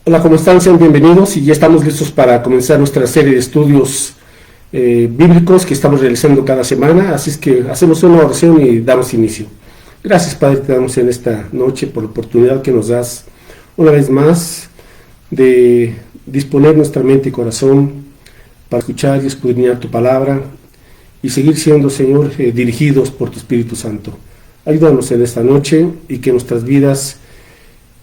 Hola, ¿cómo están? Sean bienvenidos y ya estamos listos para comenzar nuestra serie de estudios bíblicos que estamos realizando cada semana, así es que hacemos una oración y damos inicio. Gracias, Padre, te damos en esta noche por la oportunidad que nos das una vez más de disponer nuestra mente y corazón para escuchar y escudriñar tu palabra y seguir siendo, Señor, dirigidos por tu Espíritu Santo. Ayúdanos en esta noche y que nuestras vidas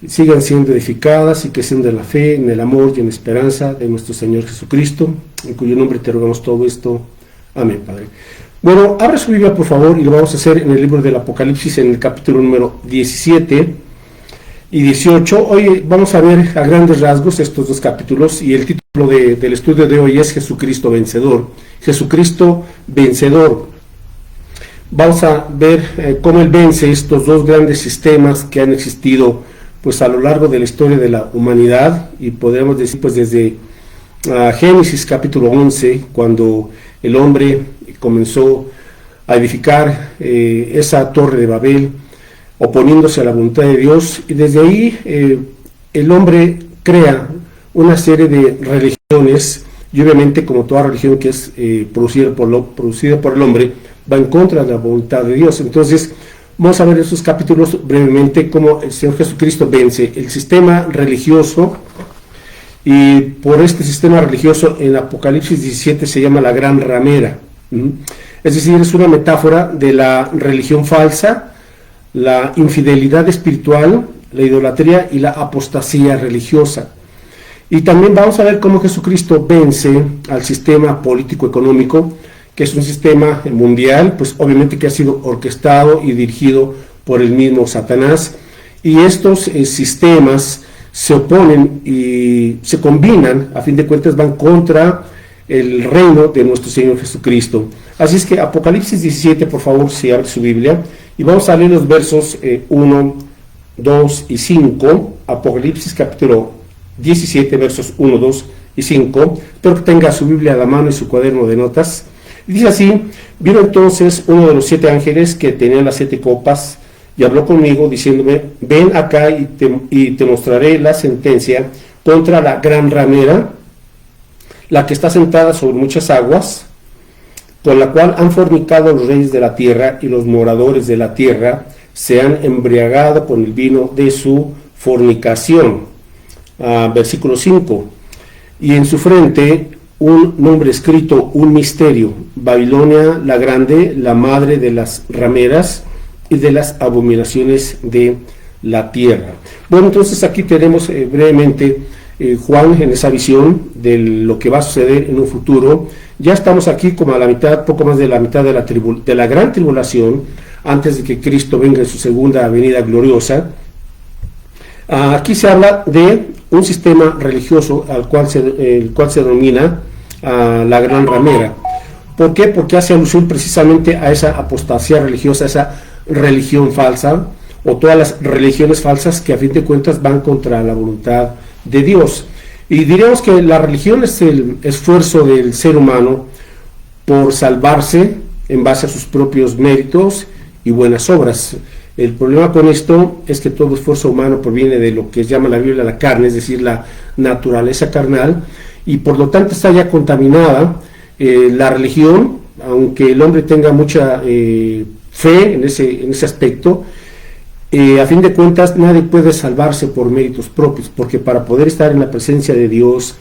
sigan siendo edificadas y creciendo en la fe, en el amor y en la esperanza de nuestro Señor Jesucristo, en cuyo nombre te rogamos todo esto. Amén, Padre. Bueno, abre su Biblia, por favor, y lo vamos a hacer en el libro del Apocalipsis, en el capítulo número 17 y 18. Hoy vamos a ver a grandes rasgos estos dos capítulos, y el título del estudio de hoy es Jesucristo Vencedor. Jesucristo Vencedor. Vamos a ver cómo Él vence estos dos grandes sistemas que han existido pues a lo largo de la historia de la humanidad, y podemos decir pues desde Génesis capítulo 11, cuando el hombre comenzó a edificar esa torre de Babel, oponiéndose a la voluntad de Dios, y desde ahí el hombre crea una serie de religiones, y obviamente como toda religión que es producida por el hombre, va en contra de la voluntad de Dios. Entonces vamos a ver esos capítulos brevemente, cómo el Señor Jesucristo vence el sistema religioso, y por este sistema religioso en Apocalipsis 17 se llama la gran ramera. Es decir, es una metáfora de la religión falsa, la infidelidad espiritual, la idolatría y la apostasía religiosa. Y también vamos a ver cómo Jesucristo vence al sistema político-económico, que es un sistema mundial, pues obviamente que ha sido orquestado y dirigido por el mismo Satanás, y estos sistemas se oponen y se combinan, a fin de cuentas van contra el reino de nuestro Señor Jesucristo. Así es que Apocalipsis 17, por favor, si abre su Biblia, y vamos a leer los versos 1, 2 y 5, Apocalipsis capítulo 17, versos 1, 2 y 5, espero que tenga su Biblia a la mano y su cuaderno de notas. Dice así: vino entonces uno de los 7 ángeles que tenían las 7 copas, y habló conmigo diciéndome: ven acá y te mostraré la sentencia contra la gran ramera, la que está sentada sobre muchas aguas, con la cual han fornicado los reyes de la tierra, y los moradores de la tierra se han embriagado con el vino de su fornicación. Versículo 5: y en su frente un nombre escrito, un misterio: Babilonia la grande, la madre de las rameras y de las abominaciones de la tierra. Bueno, entonces aquí tenemos brevemente Juan en esa visión de lo que va a suceder en un futuro. Ya estamos aquí como a la mitad, poco más de la mitad de la gran tribulación, antes de que Cristo venga en su segunda venida gloriosa. Aquí se habla de un sistema religioso el cual se denomina la gran ramera. ¿Por qué? Porque hace alusión precisamente a esa apostasía religiosa, esa religión falsa, o todas las religiones falsas que a fin de cuentas van contra la voluntad de Dios. Y diríamos que la religión es el esfuerzo del ser humano por salvarse en base a sus propios méritos y buenas obras. El problema con esto es que todo esfuerzo humano proviene de lo que llama la Biblia la carne, es decir, la naturaleza carnal, y por lo tanto está ya contaminada la religión, aunque el hombre tenga mucha fe en ese aspecto. A fin de cuentas nadie puede salvarse por méritos propios, porque para poder estar en la presencia de Dios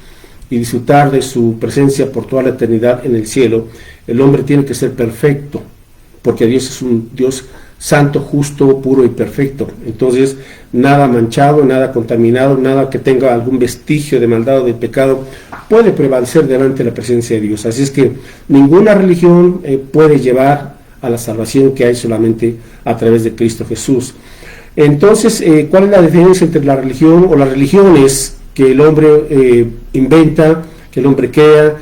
y disfrutar de su presencia por toda la eternidad en el cielo, el hombre tiene que ser perfecto, porque Dios es un Dios santo, justo, puro y perfecto. Entonces nada manchado, nada contaminado, nada que tenga algún vestigio de maldad o de pecado puede prevalecer delante de la presencia de Dios. Así es que ninguna religión puede llevar a la salvación que hay solamente a través de Cristo Jesús. Entonces, ¿cuál es la diferencia entre la religión o las religiones que el hombre inventa, que el hombre crea,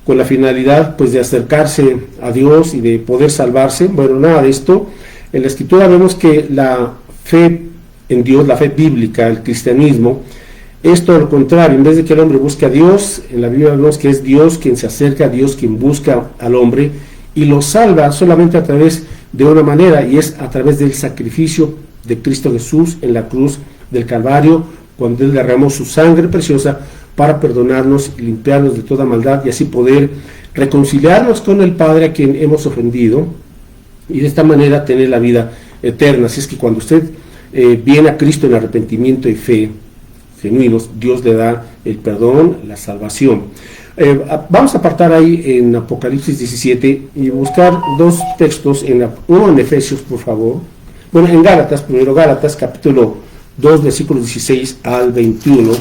con la finalidad pues de acercarse a Dios y de poder salvarse? Bueno, nada de esto. En la Escritura vemos que la fe en Dios, la fe bíblica, el cristianismo, es todo lo contrario. En vez de que el hombre busque a Dios, en la Biblia vemos que es Dios quien se acerca a Dios, quien busca al hombre y lo salva solamente a través de una manera, y es a través del sacrificio de Cristo Jesús en la cruz del Calvario cuando Él derramó su sangre preciosa para perdonarnos y limpiarnos de toda maldad y así poder reconciliarnos con el Padre a quien hemos ofendido y de esta manera tener la vida eterna. Así es que cuando usted viene a Cristo en arrepentimiento y fe genuinos, Dios le da el perdón, la salvación. Vamos a apartar ahí en Apocalipsis 17 y buscar dos textos, uno en Efesios, por favor. Bueno, en Gálatas, primero Gálatas, capítulo 2, versículos 16 al 21.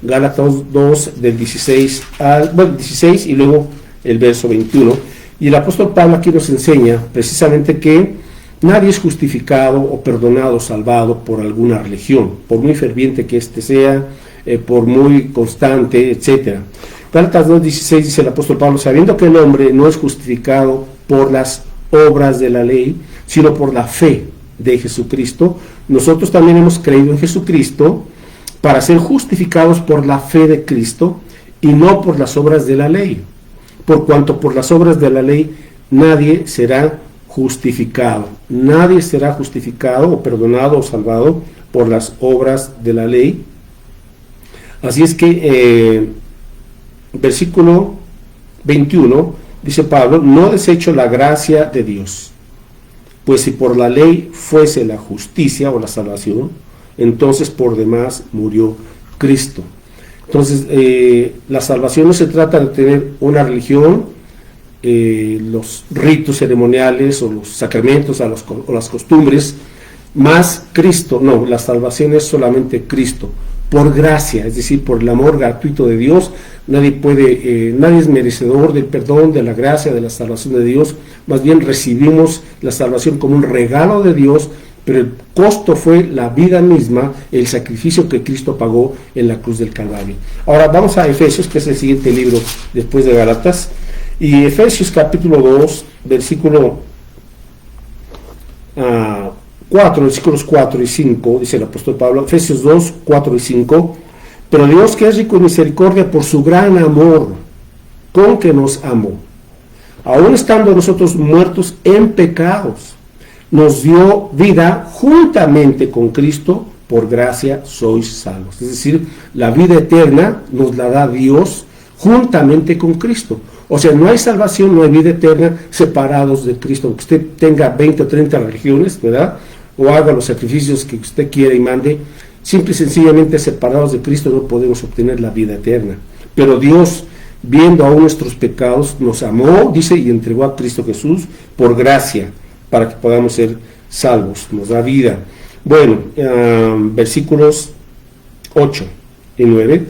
Gálatas 2, del 16 al 16 y luego el verso 21. Y el apóstol Pablo aquí nos enseña precisamente que nadie es justificado o perdonado o salvado por alguna religión, por muy ferviente que éste sea, por muy constante, etc. Gálatas 2:16 dice el apóstol Pablo, sabiendo que el hombre no es justificado por las obras de la ley, sino por la fe de Jesucristo, nosotros también hemos creído en Jesucristo para ser justificados por la fe de Cristo y no por las obras de la ley, por cuanto por las obras de la ley nadie será justificado. Nadie será justificado o perdonado o salvado por las obras de la ley. Así es que versículo 21 dice Pablo, no desecho la gracia de Dios, pues si por la ley fuese la justicia o la salvación, entonces por demás murió Cristo. Entonces la salvación no se trata de tener una religión, los ritos ceremoniales o los sacramentos o las costumbres, más Cristo. No, la salvación es solamente Cristo, por gracia, es decir, por el amor gratuito de Dios. Nadie es merecedor del perdón, de la gracia, de la salvación de Dios. Más bien recibimos la salvación como un regalo de Dios, pero el costo fue la vida misma, el sacrificio que Cristo pagó en la cruz del Calvario. Ahora vamos a Efesios, que es el siguiente libro después de Gálatas. Y Efesios capítulo 2, versículo 4, versículos 4 y 5, dice el apóstol Pablo, Efesios 2, 4 y 5, pero Dios que es rico en misericordia por su gran amor, con que nos amó, aun estando nosotros muertos en pecados, nos dio vida juntamente con Cristo, por gracia sois salvos. Es decir, la vida eterna nos la da Dios juntamente con Cristo. O sea, no hay salvación, no hay vida eterna separados de Cristo. Aunque usted tenga 20 o 30 religiones, ¿verdad? O haga los sacrificios que usted quiera y mande, simple y sencillamente separados de Cristo no podemos obtener la vida eterna. Pero Dios, viendo aún nuestros pecados, nos amó, dice, y entregó a Cristo Jesús por gracia, para que podamos ser salvos, nos da vida. Bueno, versículos 8 y 9,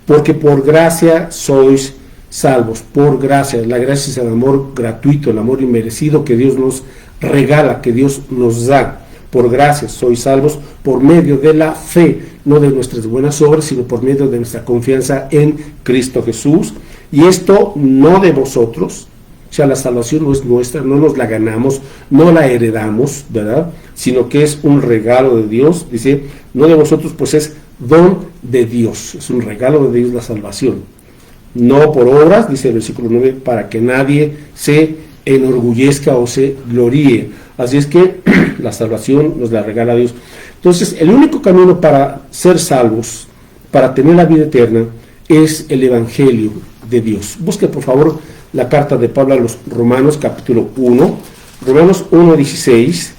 porque por gracia sois salvos, por gracia. La gracia es el amor gratuito, el amor inmerecido que Dios nos regala, que Dios nos da. Por gracia sois salvos por medio de la fe, no de nuestras buenas obras, sino por medio de nuestra confianza en Cristo Jesús. Y esto no de vosotros, o sea, la salvación no es nuestra, no nos la ganamos, no la heredamos, ¿verdad? Sino que es un regalo de Dios, dice, no de vosotros, pues es don de Dios, es un regalo de Dios la salvación. No por obras, dice el versículo 9, para que nadie se enorgullezca o se gloríe. Así es que la salvación nos la regala Dios. Entonces, el único camino para ser salvos, para tener la vida eterna, es el Evangelio de Dios. Busque, por favor, la carta de Pablo a los Romanos, capítulo 1, Romanos 1:16.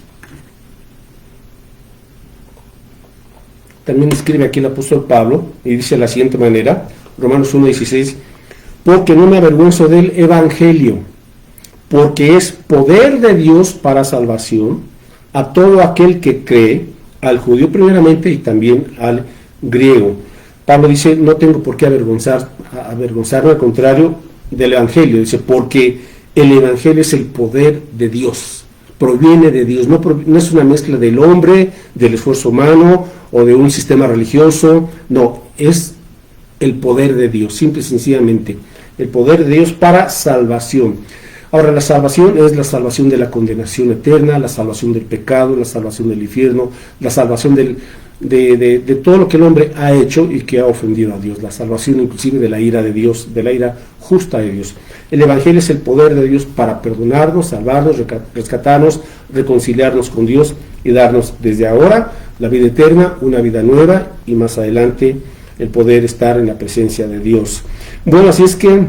También escribe aquí el apóstol Pablo y dice de la siguiente manera, Romanos 1:16, porque no me avergüenzo del Evangelio, porque es poder de Dios para salvación a todo aquel que cree, al judío primeramente y también al griego. Pablo dice, no tengo por qué avergonzarme, al contrario del Evangelio, dice, porque el Evangelio es el poder de Dios, proviene de Dios, no es una mezcla del hombre, del esfuerzo humano o de un sistema religioso, no, es el poder de Dios, simple y sencillamente, el poder de Dios para salvación. Ahora, la salvación es la salvación de la condenación eterna, la salvación del pecado, la salvación del infierno, la salvación de todo lo que el hombre ha hecho y que ha ofendido a Dios, la salvación inclusive de la ira de Dios, de la ira justa de Dios. El Evangelio es el poder de Dios para perdonarnos, salvarnos, rescatarnos, reconciliarnos con Dios y darnos desde ahora la vida eterna, una vida nueva y más adelante el poder estar en la presencia de Dios. Bueno, así es que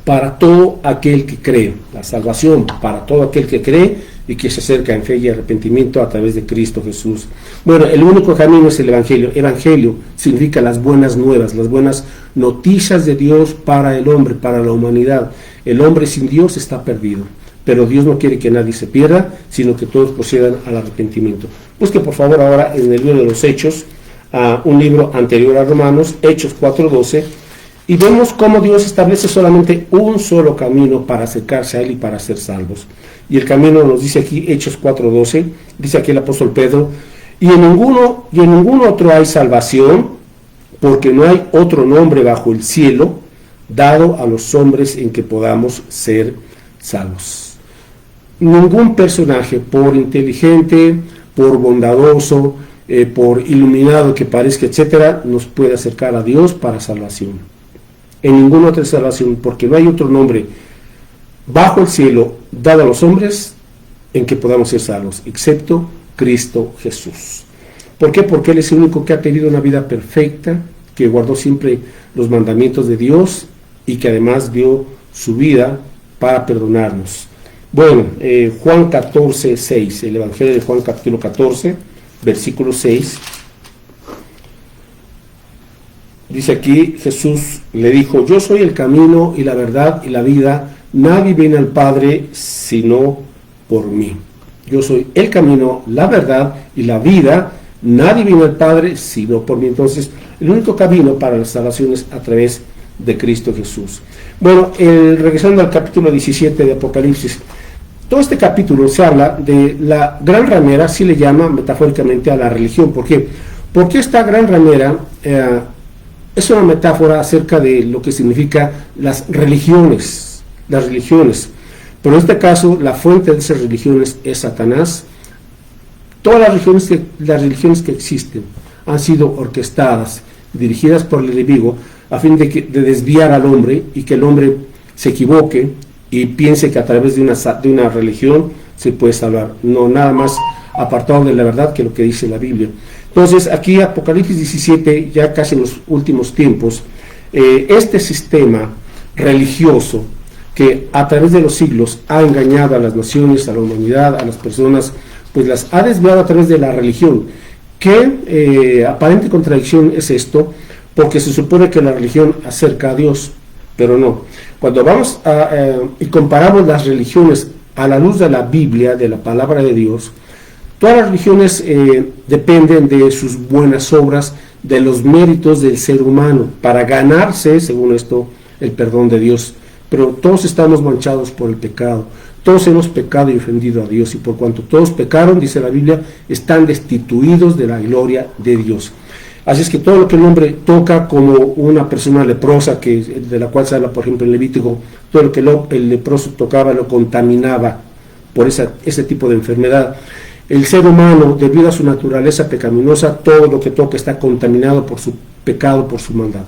para todo aquel que cree, la salvación para todo aquel que cree y que se acerca en fe y arrepentimiento a través de Cristo Jesús. Bueno, el único camino es el Evangelio. Evangelio significa las buenas nuevas, las buenas noticias de Dios para el hombre, para la humanidad. El hombre sin Dios está perdido, pero Dios no quiere que nadie se pierda, sino que todos procedan al arrepentimiento. Busque por favor ahora en el libro de los Hechos, un libro anterior a Romanos, Hechos 4:12, y vemos cómo Dios establece solamente un solo camino para acercarse a Él y para ser salvos. Y el camino nos dice aquí, Hechos 4:12, dice aquí el apóstol Pedro, y en ningún otro hay salvación, porque no hay otro nombre bajo el cielo dado a los hombres en que podamos ser salvos. Ningún personaje, por inteligente, por bondadoso, por iluminado que parezca, etcétera, nos puede acercar a Dios para salvación. En ninguna otra salvación, porque no hay otro nombre bajo el cielo dado a los hombres en que podamos ser salvos, excepto Cristo Jesús. ¿Por qué? Porque Él es el único que ha tenido una vida perfecta, que guardó siempre los mandamientos de Dios y que además dio su vida para perdonarnos. Bueno, Juan 14:6, el Evangelio de Juan capítulo 14, versículo 6. Dice aquí, Jesús le dijo, yo soy el camino y la verdad y la vida, nadie viene al Padre sino por mí. Yo soy el camino, la verdad y la vida, nadie viene al Padre sino por mí. Entonces, el único camino para la salvación es a través de Cristo Jesús. Bueno, regresando al capítulo 17 de Apocalipsis, todo este capítulo se habla de la gran ramera, así le llama metafóricamente a la religión. ¿Por qué? Porque esta gran ramera es una metáfora acerca de lo que significa las religiones. Pero en este caso, la fuente de esas religiones es Satanás. Todas las religiones que existen han sido orquestadas, dirigidas por el enemigo, a fin de desviar al hombre y que el hombre se equivoque y piense que a través de una religión se puede salvar. No, nada más apartado de la verdad que lo que dice la Biblia. Entonces, aquí Apocalipsis 17, ya casi en los últimos tiempos, este sistema religioso que a través de los siglos ha engañado a las naciones, a la humanidad, a las personas, pues las ha desviado a través de la religión. ¿Qué aparente contradicción es esto? Porque se supone que la religión acerca a Dios, pero no. Cuando vamos y comparamos las religiones a la luz de la Biblia, de la palabra de Dios, todas las religiones dependen de sus buenas obras, de los méritos del ser humano, para ganarse, según esto, el perdón de Dios. Pero todos estamos manchados por el pecado, todos hemos pecado y ofendido a Dios, y por cuanto todos pecaron, dice la Biblia, están destituidos de la gloria de Dios. Así es que todo lo que el hombre toca, como una persona leprosa, de la cual se habla, por ejemplo, en Levítico, todo lo que el leproso tocaba lo contaminaba por ese tipo de enfermedad. El ser humano, debido a su naturaleza pecaminosa, todo lo que toca está contaminado por su pecado, por su maldad.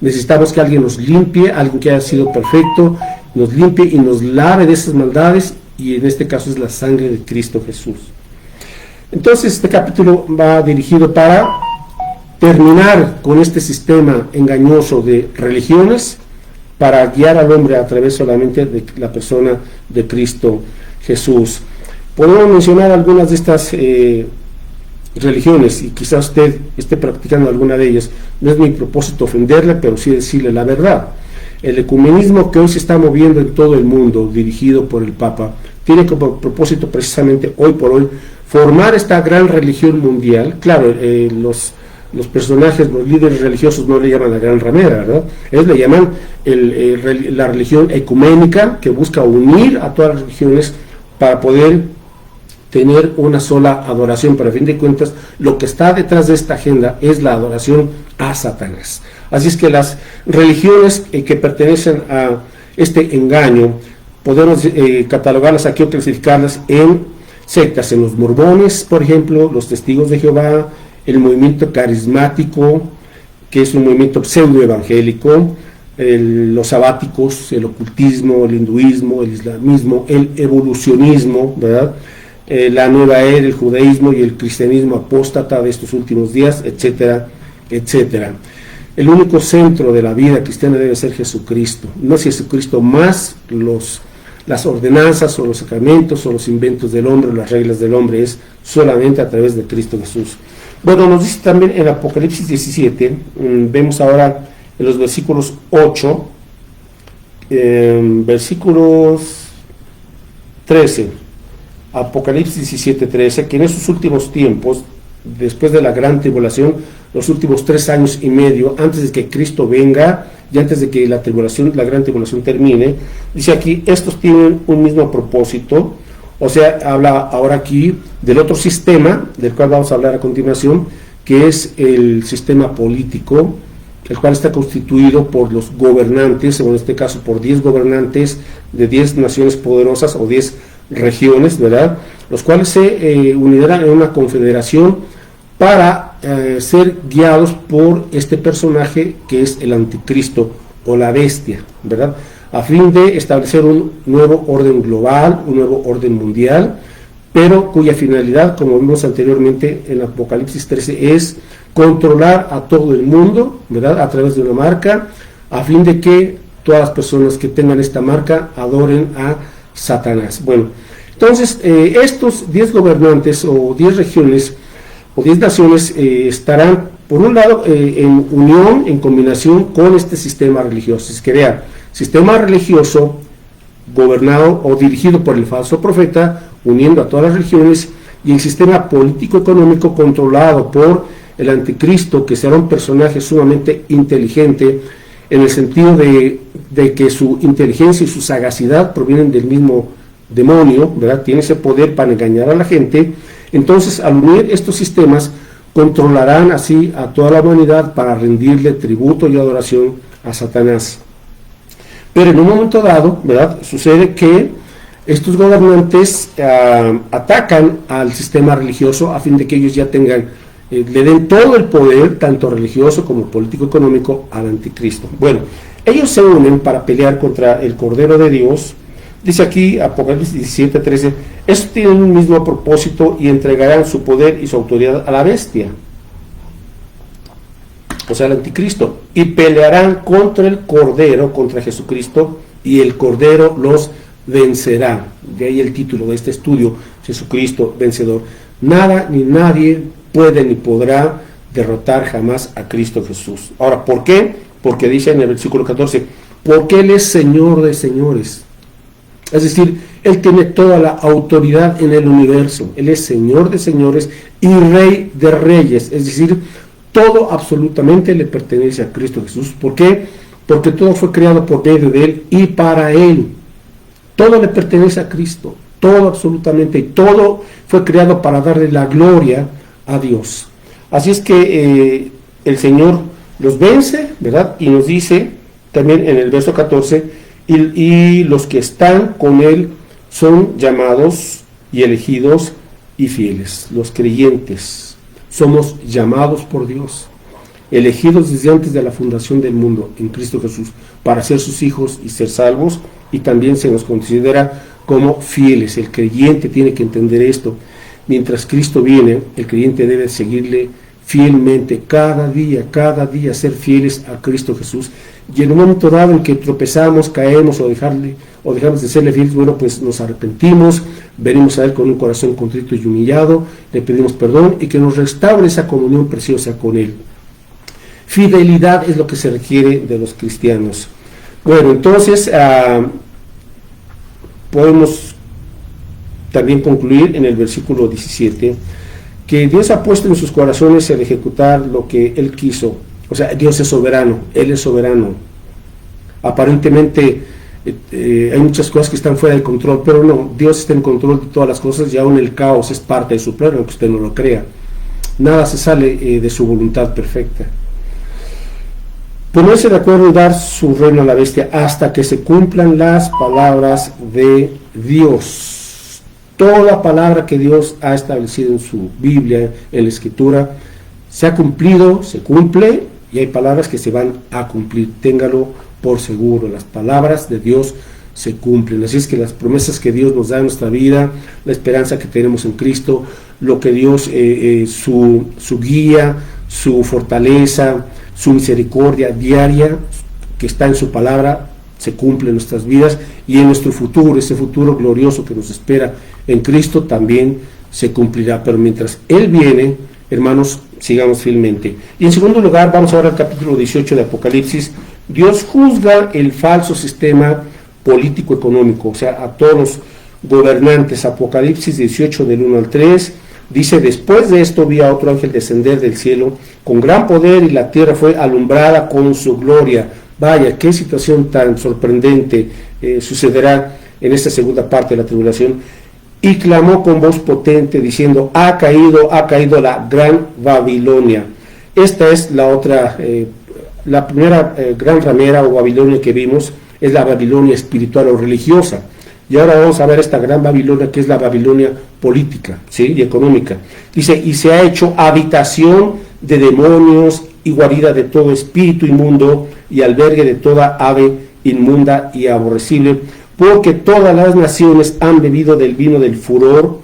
Necesitamos que alguien nos limpie, alguien que haya sido perfecto, nos limpie y nos lave de esas maldades, y en este caso es la sangre de Cristo Jesús. Entonces, este capítulo va dirigido para terminar con este sistema engañoso de religiones, para guiar al hombre a través solamente de la persona de Cristo Jesús. Podemos mencionar algunas de estas religiones, y quizás usted esté practicando alguna de ellas. No es mi propósito ofenderle, pero sí decirle la verdad. El ecumenismo que hoy se está moviendo en todo el mundo, dirigido por el Papa, tiene como propósito precisamente hoy por hoy formar esta gran religión mundial. Claro, los personajes, los líderes religiosos no le llaman la gran ramera, ¿verdad? Ellos le llaman la religión ecuménica, que busca unir a todas las religiones para poder tener una sola adoración. Pero a fin de cuentas, lo que está detrás de esta agenda es la adoración a Satanás. Así es que las religiones que pertenecen a este engaño, podemos catalogarlas aquí o clasificarlas en sectas, en los mormones, por ejemplo, los testigos de Jehová, el movimiento carismático, que es un movimiento pseudo-evangélico, los sabáticos, el ocultismo, el hinduismo, el islamismo, el evolucionismo, ¿verdad? la nueva era, el judaísmo y el cristianismo apóstata de estos últimos días, etcétera, etcétera. El único centro de la vida cristiana debe ser Jesucristo, no es Jesucristo más las ordenanzas o los sacramentos o los inventos del hombre, las reglas del hombre, es solamente a través de Cristo Jesús. Bueno, nos dice también en Apocalipsis 17, vemos ahora en los versículos 8, versículos 13, Apocalipsis 17, 13, que en esos últimos tiempos, después de la gran tribulación, los últimos 3 años y medio, antes de que Cristo venga, y antes de que la gran tribulación termine, dice aquí, estos tienen un mismo propósito, o sea, habla ahora aquí del otro sistema, del cual vamos a hablar a continuación, que es el sistema político, el cual está constituido por los gobernantes, o en este caso por 10 gobernantes de 10 naciones poderosas o 10 regiones, ¿verdad? Los cuales se unirán en una confederación para ser guiados por este personaje que es el anticristo o la bestia, ¿verdad? A fin de establecer un nuevo orden global, un nuevo orden mundial, pero cuya finalidad, como vimos anteriormente en Apocalipsis 13, es controlar a todo el mundo, ¿verdad?, a través de una marca, a fin de que todas las personas que tengan esta marca adoren a Satanás. Bueno, entonces estos 10 gobernantes o 10 regiones o 10 naciones estarán, por un lado, en unión, en combinación con este sistema religioso. Es que vean, sistema religioso gobernado o dirigido por el falso profeta, uniendo a todas las religiones, y el sistema político-económico controlado por el anticristo, que será un personaje sumamente inteligente, en el sentido de que su inteligencia y su sagacidad provienen del mismo demonio, ¿verdad? Tiene ese poder para engañar a la gente. Entonces, al unir estos sistemas, controlarán así a toda la humanidad para rendirle tributo y adoración a Satanás. Pero en un momento dado, ¿verdad?, sucede que estos gobernantes atacan al sistema religioso a fin de que ellos ya tengan, le den todo el poder, tanto religioso como político-económico, al anticristo. Bueno, ellos se unen para pelear contra el Cordero de Dios. Dice aquí, Apocalipsis 17, 13, estos tienen un mismo propósito y entregarán su poder y su autoridad a la bestia, o sea, al anticristo, y pelearán contra el Cordero, contra Jesucristo, y el Cordero los vencerá. De ahí el título de este estudio, Jesucristo vencedor. Nada ni nadie puede ni podrá derrotar jamás a Cristo Jesús. Ahora, ¿por qué? Porque dice en el versículo 14, porque Él es Señor de señores. Es decir, Él tiene toda la autoridad en el universo. Él es Señor de señores y Rey de reyes. Es decir, todo absolutamente le pertenece a Cristo Jesús. ¿Por qué? Porque todo fue creado por medio de Él y para Él. Todo le pertenece a Cristo. Todo absolutamente. Y todo fue creado para darle la gloria a Dios. Así es que el Señor los vence, ¿verdad? Y nos dice también en el verso 14, y los que están con Él son llamados y elegidos y fieles. Los creyentes somos llamados por Dios, elegidos desde antes de la fundación del mundo en Cristo Jesús, para ser sus hijos y ser salvos, y también se nos considera como fieles. El creyente tiene que entender esto. Mientras Cristo viene, el creyente debe seguirle fielmente, cada día ser fieles a Cristo Jesús. Y en un momento dado en que tropezamos, caemos o dejamos de serle fieles, bueno, pues nos arrepentimos, venimos a Él con un corazón contrito y humillado, le pedimos perdón y que nos restaure esa comunión preciosa con Él. Fidelidad es lo que se requiere de los cristianos. Bueno, entonces podemos también concluir en el versículo 17 que Dios ha puesto en sus corazones el ejecutar lo que Él quiso. O sea, Dios es soberano, Él es soberano. Aparentemente hay muchas cosas que están fuera de control, pero no, Dios está en control de todas las cosas y aún el caos es parte de su plan, aunque usted no lo crea. Nada se sale de su voluntad perfecta. Ponerse de acuerdo en dar su reino a la bestia hasta que se cumplan las palabras de Dios. Toda palabra que Dios ha establecido en su Biblia, en la Escritura, se ha cumplido, se cumple, y hay palabras que se van a cumplir. Téngalo por seguro. Las palabras de Dios se cumplen. Así es que las promesas que Dios nos da en nuestra vida, la esperanza que tenemos en Cristo, lo que Dios, su guía, su fortaleza, su misericordia diaria que está en su palabra, se cumple en nuestras vidas, y en nuestro futuro, ese futuro glorioso que nos espera en Cristo, también se cumplirá. Pero mientras Él viene, hermanos, sigamos fielmente. Y en segundo lugar, vamos ahora al capítulo 18 de Apocalipsis. Dios juzga el falso sistema político-económico, o sea, a todos los gobernantes. Apocalipsis 18 del 1 al 3, dice: después de esto vi a otro ángel descender del cielo con gran poder, y la tierra fue alumbrada con su gloria. Vaya, qué situación tan sorprendente sucederá en esta segunda parte de la tribulación. Y clamó con voz potente diciendo: ha caído la gran Babilonia. Esta es la otra, la primera gran ramera o Babilonia que vimos, es la Babilonia espiritual o religiosa. Y ahora vamos a ver esta gran Babilonia, que es la Babilonia política, ¿sí?, y económica. Dice: y se ha hecho habitación de demonios y guarida de todo espíritu inmundo y albergue de toda ave inmunda y aborrecible, porque todas las naciones han bebido del vino del furor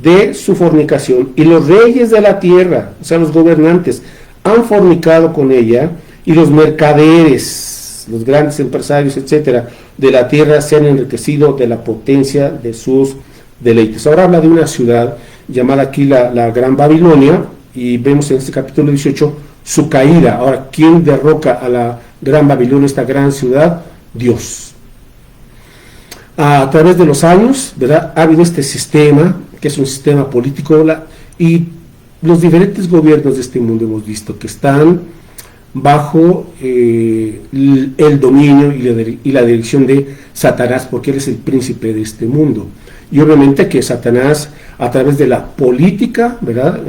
de su fornicación, y los reyes de la tierra, o sea, los gobernantes, han fornicado con ella, y los mercaderes, los grandes empresarios, etcétera, de la tierra se han enriquecido de la potencia de sus deleites. Ahora habla de una ciudad llamada aquí la Gran Babilonia, y vemos en este capítulo 18 su caída. Ahora, ¿quién derroca a la Gran Babilonia, esta gran ciudad? Dios. A través de los años, ¿verdad?, ha habido este sistema, que es un sistema político, y los diferentes gobiernos de este mundo hemos visto que están bajo el dominio y la dirección de Satanás, porque él es el príncipe de este mundo. Y obviamente que Satanás, a través de la política, ¿verdad?,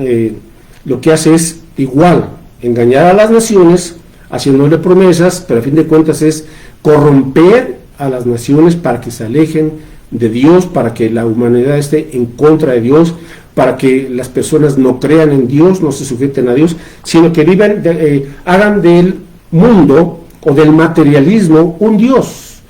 lo que hace es igual engañar a las naciones, haciéndole promesas, pero a fin de cuentas es corromper a las naciones para que se alejen de Dios, para que la humanidad esté en contra de Dios, para que las personas no crean en Dios, no se sujeten a Dios, sino que vivan, hagan del mundo o del materialismo un Dios,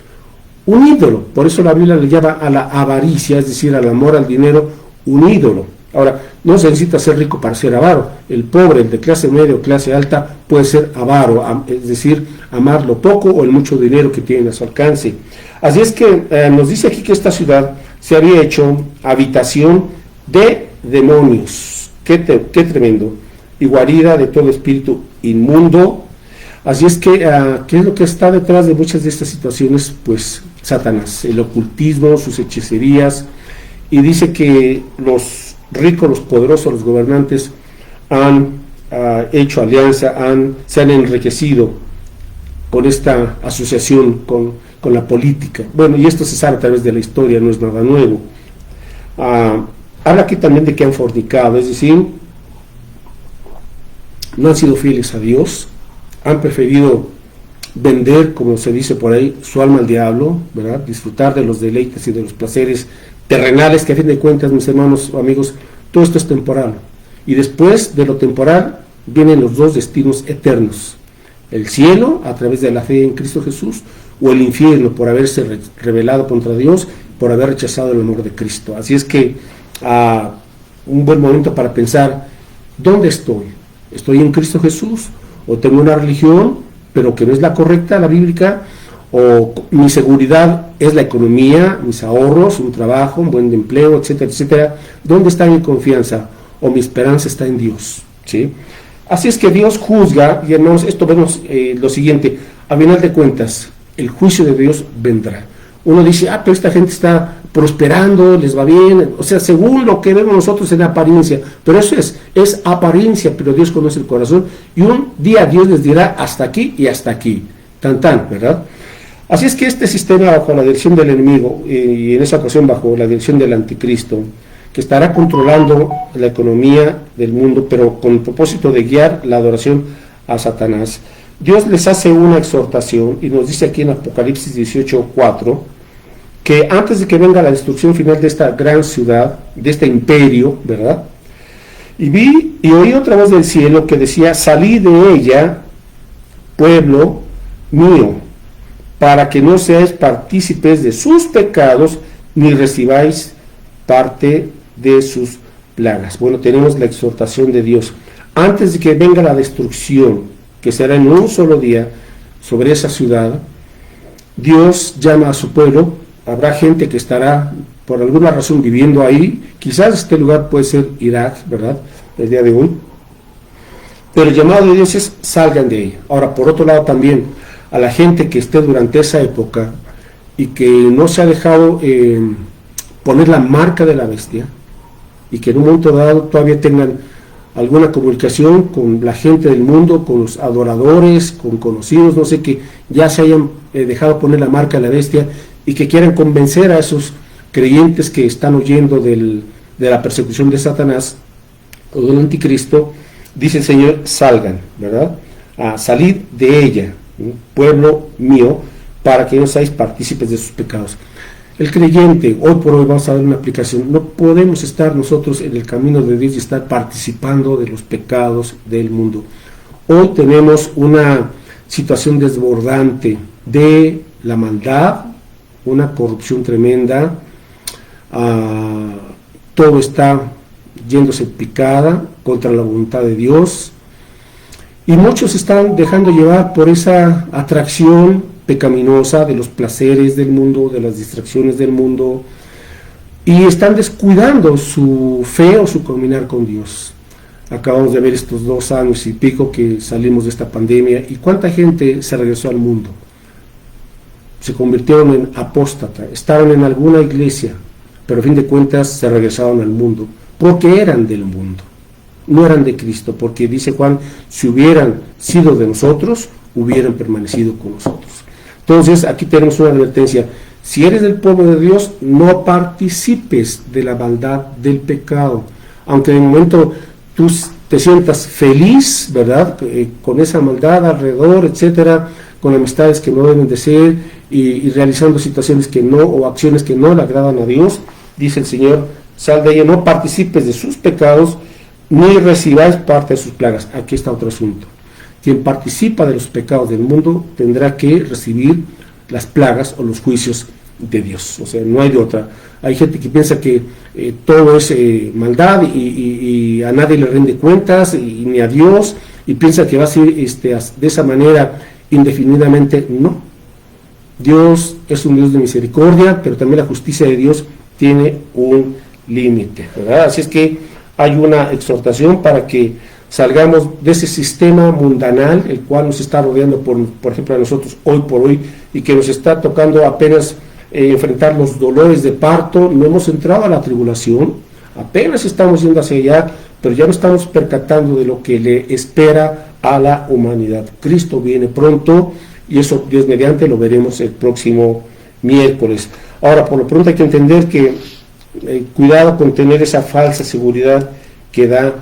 un ídolo. Por eso la Biblia le llama a la avaricia, es decir, al amor al dinero, un ídolo. Ahora, no se necesita ser rico para ser avaro. El pobre, el de clase media o clase alta, puede ser avaro, es decir, amar lo poco o el mucho dinero que tienen a su alcance. Así es que nos dice aquí que esta ciudad se había hecho habitación de demonios. Qué tremendo. Y guarida de todo espíritu inmundo. Así es que, ¿qué es lo que está detrás de muchas de estas situaciones? Pues Satanás, el ocultismo, sus hechicerías. Y dice que los ricos, los poderosos, los gobernantes han hecho alianza, se han enriquecido con esta asociación con la política. Bueno, y esto se sabe a través de la historia, no es nada nuevo. Habla aquí también de que han fornicado, es decir, no han sido fieles a Dios, han preferido vender, como se dice por ahí, su alma al diablo, ¿verdad?, disfrutar de los deleites y de los placeres terrenales, que a fin de cuentas, mis hermanos o amigos, todo esto es temporal. Y después de lo temporal vienen los dos destinos eternos: el cielo a través de la fe en Cristo Jesús, o el infierno por haberse rebelado contra Dios, por haber rechazado el amor de Cristo. Así es que un buen momento para pensar: ¿dónde estoy? ¿Estoy en Cristo Jesús? ¿O tengo una religión pero que no es la correcta, la bíblica? ¿O mi seguridad es la economía, mis ahorros, un trabajo, un buen empleo, etcétera, etcétera? ¿Dónde está mi confianza? ¿O mi esperanza está en Dios? ¿Sí? Así es que Dios juzga, y hermanos, esto vemos lo siguiente: a final de cuentas, el juicio de Dios vendrá. Uno dice: pero esta gente está prosperando, les va bien, o sea, según lo que vemos nosotros en apariencia, pero eso es apariencia, pero Dios conoce el corazón, y un día Dios les dirá: hasta aquí y hasta aquí, ¿verdad? Así es que este sistema, bajo la dirección del enemigo, y en esa ocasión bajo la dirección del anticristo, que estará controlando la economía del mundo, pero con el propósito de guiar la adoración a Satanás, Dios les hace una exhortación, y nos dice aquí en Apocalipsis 18:4, que antes de que venga la destrucción final de esta gran ciudad, de este imperio, ¿verdad?, y vi y oí otra voz del cielo que decía: salid de ella, pueblo mío, para que no seáis partícipes de sus pecados, ni recibáis parte de sus plagas. Bueno, tenemos la exhortación de Dios. Antes de que venga la destrucción, que será en un solo día, sobre esa ciudad, Dios llama a su pueblo. Habrá gente que estará por alguna razón viviendo ahí. Quizás este lugar puede ser Irak, ¿verdad?, el día de hoy. Pero el llamado de Dios es: salgan de ella. Ahora, por otro lado, también a la gente que esté durante esa época y que no se ha dejado poner la marca de la bestia, y que en un momento dado todavía tengan alguna comunicación con la gente del mundo, con los adoradores, con conocidos, no sé, que ya se hayan dejado poner la marca de la bestia y que quieran convencer a esos creyentes que están huyendo de la persecución de Satanás o del anticristo. Dice el Señor: salgan, ¿verdad?, a salir de ella, pueblo mío, para que no seáis partícipes de sus pecados. El creyente, hoy por hoy vamos a ver una aplicación, no podemos estar nosotros en el camino de Dios y estar participando de los pecados del mundo. Hoy tenemos una situación desbordante de la maldad, una corrupción tremenda, todo está yéndose picada contra la voluntad de Dios, y muchos están dejando llevar por esa atracción pecaminosa de los placeres del mundo, de las distracciones del mundo, y están descuidando su fe o su caminar con Dios. Acabamos de ver estos 2 años y pico que salimos de esta pandemia, y cuánta gente se regresó al mundo, se convirtieron en apóstata, estaban en alguna iglesia, pero a fin de cuentas se regresaron al mundo, porque eran del mundo, no eran de Cristo, porque dice Juan: si hubieran sido de nosotros, hubieran permanecido con nosotros. Entonces aquí tenemos una advertencia: si eres del pueblo de Dios, no participes de la maldad del pecado, aunque de momento tú te sientas feliz, ¿verdad?, con esa maldad alrededor, etcétera, con amistades que no deben de ser, y realizando situaciones que no, o acciones que no le agradan a Dios. Dice el Señor: sal de ella, no participes de sus pecados, ni recibáis parte de sus plagas. Aquí está otro asunto: quien participa de los pecados del mundo tendrá que recibir las plagas o los juicios de Dios. O sea, no hay de otra. Hay gente que piensa que todo es maldad y a nadie le rinde cuentas, y ni a Dios, y piensa que va a ser de esa manera indefinidamente. No. Dios es un Dios de misericordia, pero también la justicia de Dios tiene un límite, ¿verdad? Así es que hay una exhortación para que salgamos de ese sistema mundanal, el cual nos está rodeando, por ejemplo, a nosotros hoy por hoy, y que nos está tocando apenas enfrentar los dolores de parto. No hemos entrado a la tribulación, apenas estamos yendo hacia allá, pero ya no estamos percatando de lo que le espera a la humanidad. Cristo viene pronto, y eso, Dios mediante, lo veremos el próximo miércoles. Ahora, por lo pronto hay que entender que cuidado con tener esa falsa seguridad que da,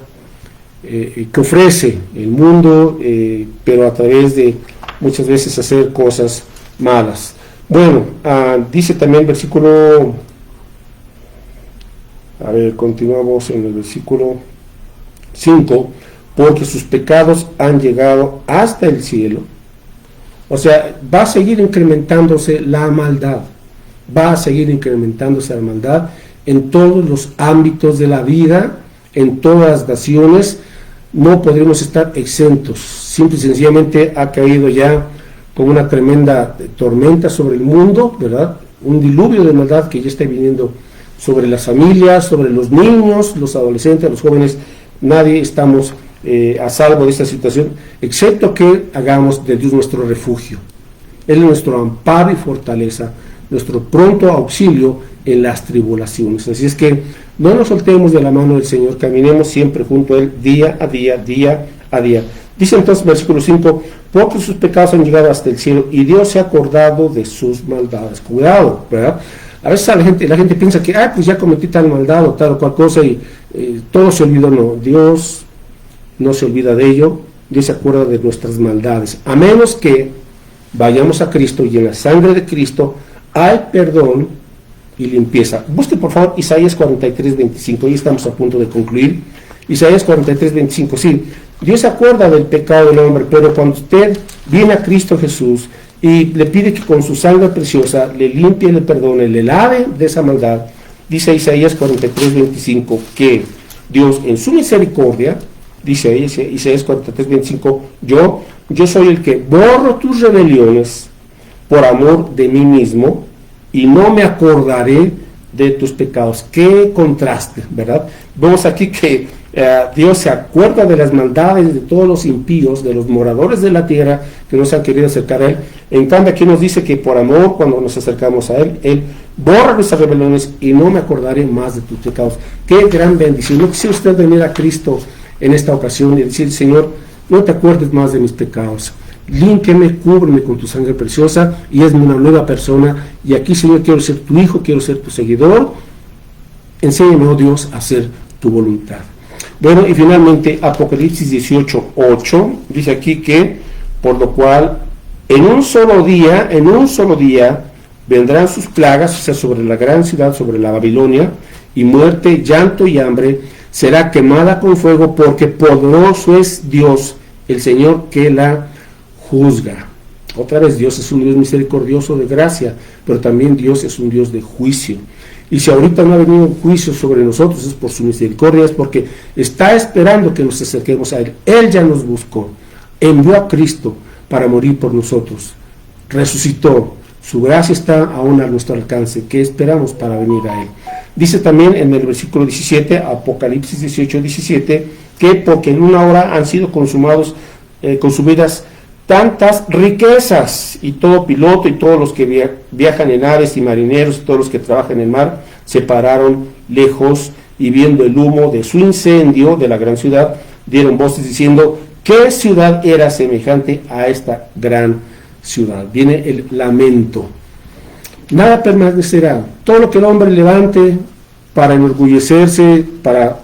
que ofrece el mundo, pero a través de muchas veces hacer cosas malas. Bueno, dice también el versículo, continuamos en el versículo 5, porque sus pecados han llegado hasta el cielo. O sea, va a seguir incrementándose la maldad, va a seguir incrementándose la maldad en todos los ámbitos de la vida, en todas las naciones. No podremos estar exentos. Simple y sencillamente ha caído ya como una tremenda tormenta sobre el mundo, ¿verdad? Un diluvio de maldad que ya está viniendo sobre las familias, sobre los niños, los adolescentes, los jóvenes. Nadie estamos a salvo de esta situación, excepto que hagamos de Dios nuestro refugio. Él es nuestro amparo y fortaleza, nuestro pronto auxilio en las tribulaciones. Así es que no nos soltemos de la mano del Señor, caminemos siempre junto a Él, día a día, día a día. Dice entonces versículo 5, porque sus pecados han llegado hasta el cielo, y Dios se ha acordado de sus maldades. Cuidado, ¿verdad? A veces la gente piensa que, pues ya cometí tal maldad o tal o cual cosa, y todo se olvidó. No, Dios no se olvida de ello. Dios se acuerda de nuestras maldades, a menos que vayamos a Cristo, y en la sangre de Cristo hay perdón y limpieza. Busque por favor Isaías 43:25, hoy estamos a punto de concluir. Isaías 43:25, sí, Dios se acuerda del pecado del hombre, pero cuando usted viene a Cristo Jesús y le pide que con su sangre preciosa le limpie, le perdone, le lave de esa maldad. Dice Isaías 43:25 que Dios en su misericordia, dice Isaías 43:25, yo soy el que borro tus rebeliones por amor de mí mismo y no me acordaré de tus pecados. Qué contraste, ¿verdad? Vemos aquí que Dios se acuerda de las maldades de todos los impíos, de los moradores de la tierra que no se han querido acercar a Él. En cambio aquí nos dice que por amor, cuando nos acercamos a Él, Él borra nuestras rebeliones y no me acordaré más de tus pecados. Qué gran bendición. ¿No quisiera usted venir a Cristo en esta ocasión y decir: Señor, no te acuerdes más de mis pecados, límpiame, cúbreme con tu sangre preciosa y hazme una nueva persona, y aquí, Señor, quiero ser tu hijo, quiero ser tu seguidor, enséñame, oh Dios, a hacer tu voluntad? Bueno, y finalmente Apocalipsis 18:8 dice aquí que por lo cual en un solo día vendrán sus plagas, o sea, sobre la gran ciudad, sobre la Babilonia, y muerte, llanto y hambre, será quemada con fuego, porque poderoso es Dios, el Señor que la juzga. Otra vez, Dios es un Dios misericordioso de gracia, pero también Dios es un Dios de juicio. Y si ahorita no ha venido un juicio sobre nosotros, es por su misericordia, es porque está esperando que nos acerquemos a Él. Él ya nos buscó, envió a Cristo para morir por nosotros, resucitó, su gracia está aún a nuestro alcance. ¿Qué esperamos para venir a Él? Dice también en el versículo 17, Apocalipsis 18:17, que porque en una hora han sido consumidas tantas riquezas, y todo piloto y todos los que viajan en aves y marineros y todos los que trabajan en el mar se pararon lejos, y viendo el humo de su incendio de la gran ciudad, dieron voces diciendo: ¿qué ciudad era semejante a esta gran ciudad? Viene el lamento. Nada permanecerá. Todo lo que el hombre levante para enorgullecerse, para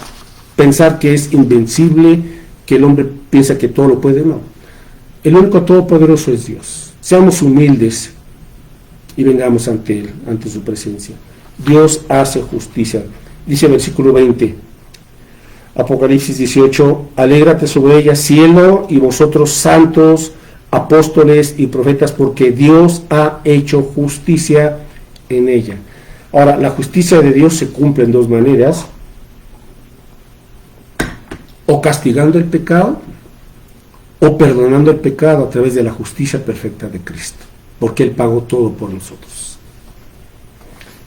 pensar que es invencible, que el hombre piensa que todo lo puede, no. El único todopoderoso es Dios. Seamos humildes y vengamos ante Él, ante su presencia. Dios hace justicia. Dice el versículo 20, Apocalipsis 18, alégrate sobre ella, cielo, y vosotros santos, apóstoles y profetas, porque Dios ha hecho justicia en ella. Ahora, la justicia de Dios se cumple en dos maneras: o castigando el pecado, o perdonando el pecado a través de la justicia perfecta de Cristo, porque Él pagó todo por nosotros.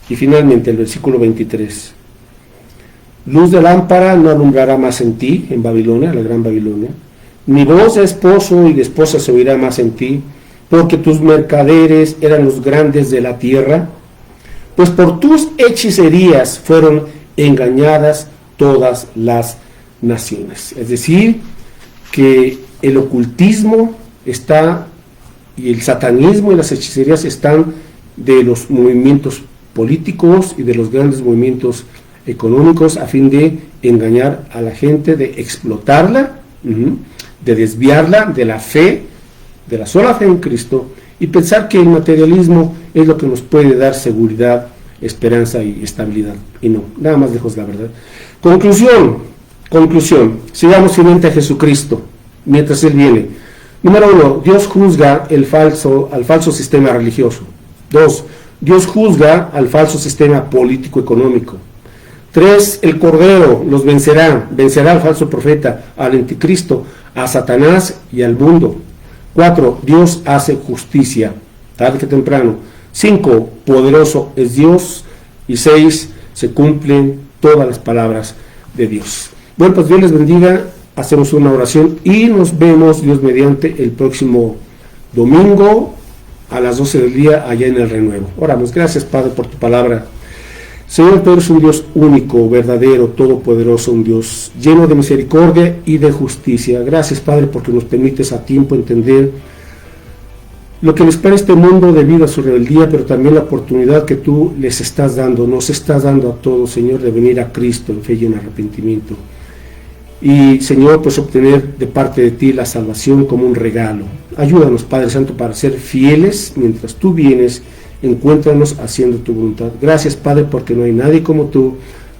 Y finalmente el versículo 23, luz de lámpara no alumbrará más en ti, en Babilonia, la gran Babilonia, ni voz de esposo y de esposa se oirá más en ti, porque tus mercaderes eran los grandes de la tierra, pues por tus hechicerías fueron engañadas todas las naciones. Es decir, que el ocultismo está, y el satanismo y las hechicerías están de los movimientos políticos y de los grandes movimientos económicos, a fin de engañar a la gente, de explotarla, de desviarla de la fe, de la sola fe en Cristo, y pensar que el materialismo es lo que nos puede dar seguridad, esperanza y estabilidad. Y no, nada más lejos de la verdad. Conclusión, sigamos fielmente a Jesucristo mientras Él viene. Número 1, Dios juzga al falso sistema religioso. 2, Dios juzga al falso sistema político-económico. 3, el Cordero los vencerá al falso profeta, al anticristo, a Satanás y al mundo. 4, Dios hace justicia, tarde que temprano. 5, poderoso es Dios. Y 6, se cumplen todas las palabras de Dios. Bueno, pues Dios les bendiga. Hacemos una oración y nos vemos, Dios mediante, el próximo domingo a las 12 del día allá en el Renuevo. Oramos. Gracias, Padre, por tu palabra. Señor, tú eres un Dios único, verdadero, todopoderoso, un Dios lleno de misericordia y de justicia. Gracias, Padre, porque nos permites a tiempo entender lo que les espera este mundo debido a su rebeldía, pero también la oportunidad que tú les estás dando, nos estás dando a todos, Señor, de venir a Cristo en fe y en arrepentimiento. Y, Señor, pues obtener de parte de ti la salvación como un regalo. Ayúdanos, Padre Santo, para ser fieles mientras tú vienes. Encuéntranos haciendo tu voluntad. Gracias, Padre, porque no hay nadie como tú.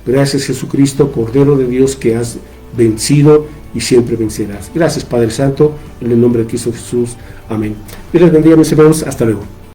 Gracias, Jesucristo, Cordero de Dios, que has vencido y siempre vencerás. Gracias, Padre Santo, en el nombre de Cristo Jesús. Amén. Dios les bendiga, mis hermanos. Hasta luego.